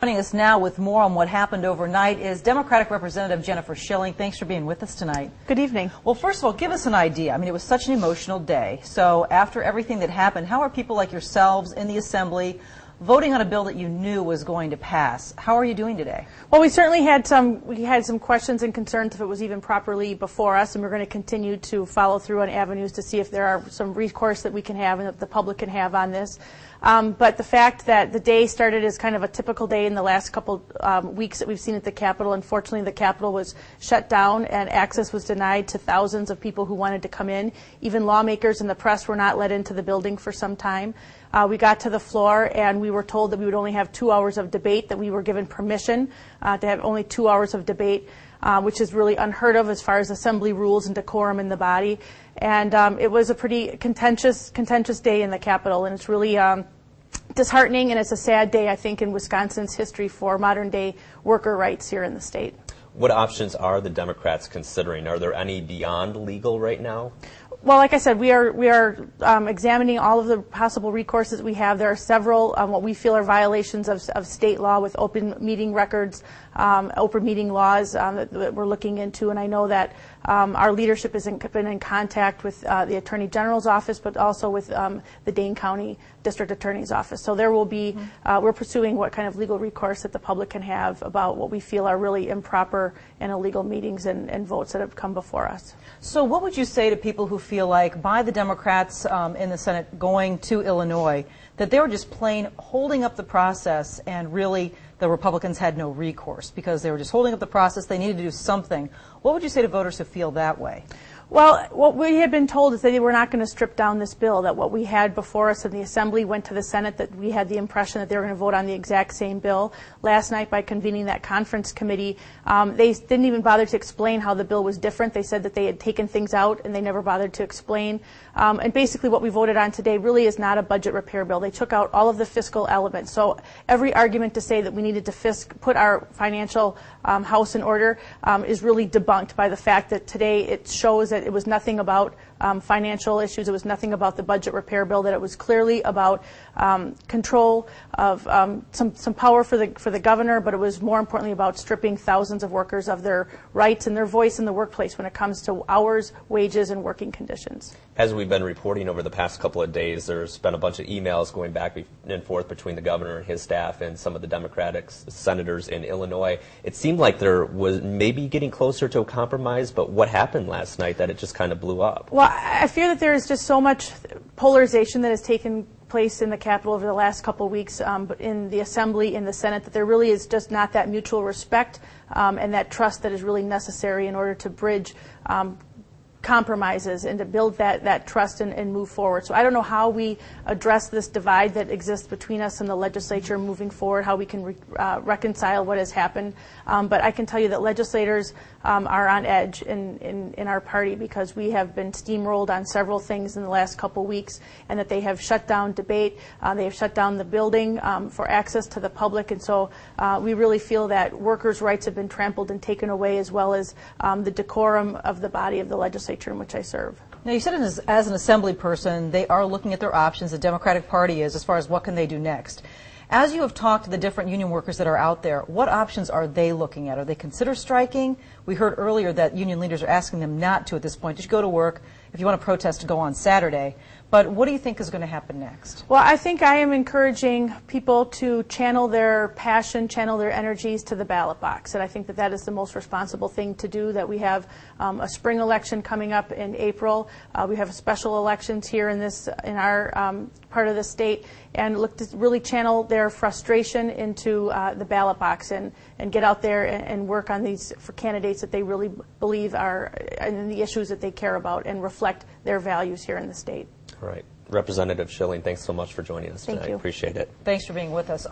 Joining us now with more on what happened overnight is Democratic Representative Jennifer Shilling. Thanks for being with us tonight. Good evening. Well, first of all, give us an idea. I mean, it was such an emotional day. So after everything that happened, how are people like yourselves in the Assembly voting on a bill that you knew was going to pass? How are you doing today? Well, we certainly had some questions and concerns if it was even properly before us, and we're going to continue to follow through on avenues to see if there are some recourse that we can have and that the public can have on this. But the fact that the day started as kind of a typical day in the last couple weeks that we've seen at the Capitol, unfortunately the Capitol was shut down and access was denied to thousands of people who wanted to come in. Even lawmakers and the press were not let into the building for some time. We got to the floor and we were told that we would only have 2 hours of debate, that we were given permission to have only 2 hours of debate, which is really unheard of as far as Assembly rules and decorum in the body. And it was a pretty contentious day in the Capitol, and it's really disheartening, and it's a sad day, I think, in Wisconsin's history for modern-day worker rights here in the state. What options are the Democrats considering? Are there any beyond legal right now? Well, like I said, we are examining all of the possible recourses we have. There are several what we feel are violations of state law with open meeting records, open meeting laws that we're looking into. And I know that our leadership has been in contact with the Attorney General's office, but also with the Dane County District Attorney's office. So there will be, we're pursuing what kind of legal recourse that the public can have about what we feel are really improper and illegal meetings and votes that have come before us. So what would you say to people who feel like by the Democrats in the Senate going to Illinois that they were just plain holding up the process and really the Republicans had no recourse because they were just holding up the process, they needed to do something? What would you say to voters who feel that way? Well, what we had been told is that they were not going to strip down this bill, that what we had before us in the Assembly went to the Senate, that we had the impression that they were going to vote on the exact same bill. Last night, by convening that conference committee, they didn't even bother to explain how the bill was different. They said that they had taken things out, and they never bothered to explain. And basically what we voted on today really is not a budget repair bill. They took out all of the fiscal elements. So every argument to say that we needed to put our financial house in order is really debunked by the fact that today it shows that it was nothing about financial issues. It was nothing about the budget repair bill, that it was clearly about control of some power for the governor, but it was more importantly about stripping thousands of workers of their rights and their voice in the workplace when it comes to hours, wages, and working conditions. As we've been reporting over the past couple of days, there's been a bunch of emails going back and forth between the governor and his staff and some of the Democratic senators in Illinois. It seemed like there was maybe getting closer to a compromise, but what happened last night that it just kind of blew up? Well, I fear that there is just so much polarization that has taken place in the Capitol over the last couple of weeks, but in the Assembly, in the Senate, that there really is just not that mutual respect and that trust that is really necessary in order to bridge compromises and to build that trust and move forward. So I don't know how we address this divide that exists between us and the legislature moving forward, how we can reconcile what has happened. But I can tell you that legislators are on edge in our party because we have been steamrolled on several things in the last couple weeks, and that they have shut down debate, they have shut down the building for access to the public, and so we really feel that workers' rights have been trampled and taken away, as well as the decorum of the body of the legislature in which I serve. Now, you said as an Assembly person, they are looking at their options, the Democratic Party is, as far as what can they do next. As you have talked to the different union workers that are out there, what options are they looking at? Are they consider striking? We heard earlier that union leaders are asking them not to at this point. Just go to work. If you want to protest, to go on Saturday. But what do you think is going to happen next? Well, I think I am encouraging people to channel their passion, channel their energies to the ballot box. And I think that that is the most responsible thing to do, that we have a spring election coming up in April. We have special elections here in our part of the state, and look to really channel their frustration into the ballot box and get out there and work on these for candidates that they really believe are in the issues that they care about and reflect their values here in the state. All right. Representative Shilling, thanks so much for joining us tonight. Thank you. Appreciate it. Thanks for being with us.